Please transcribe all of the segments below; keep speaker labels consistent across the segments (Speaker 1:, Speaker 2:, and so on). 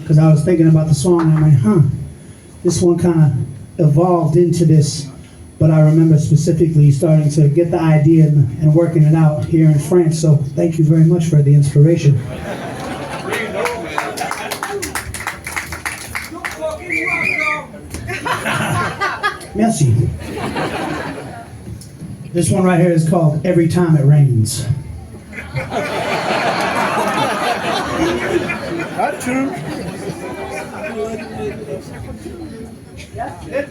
Speaker 1: because I was thinking about the song and I'm like, this one kind of evolved into this, but I remember specifically starting to get the idea and working it out here in France. So thank you very much for the inspiration. Merci. This one right here is called Every Time It Rains.
Speaker 2: Not true.
Speaker 1: That's it.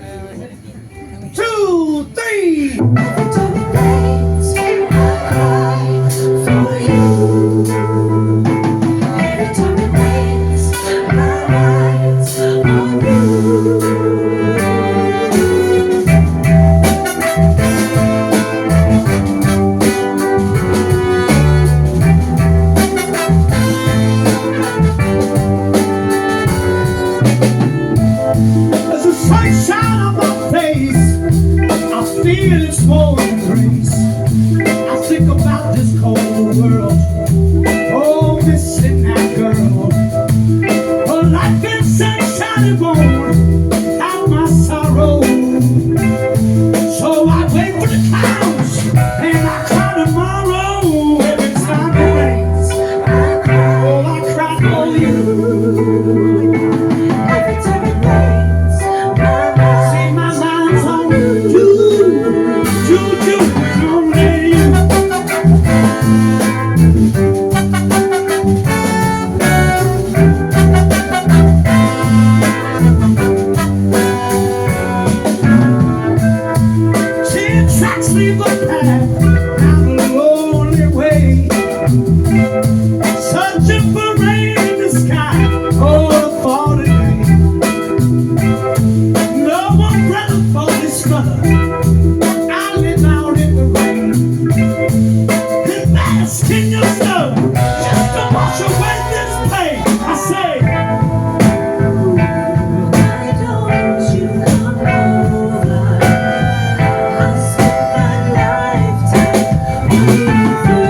Speaker 1: 2, 3.
Speaker 3: Every time it rains, I cry for you. Every time it rains, my eyes on you.
Speaker 1: There's a sunshine on my face. I feel its morning grace. I think about this cold world. Oh, missing that girl. Her life and sunshine it won't out my sorrow. So I wait for the clouds and I cry tomorrow. Every time it rains,
Speaker 3: I cry,
Speaker 1: oh, I cry for you.
Speaker 3: every time it rains, my eyes
Speaker 1: See, my mind's on you. Only you. She tracks me the path down a lonely way, searching for rain in the sky or a falling day. No umbrella for this brother. I live out in the rain and bask in your snow just to wash away this pain. I say,
Speaker 3: why don't you come over? I'll spend my lifetime waiting for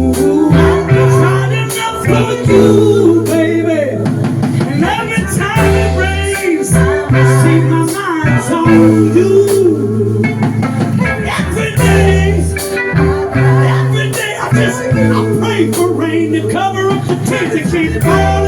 Speaker 1: ooh, I've tried enough for you, baby. And every time it rains, I see my mind's on you. Every day I pray for rain to cover up the tears that keep falling.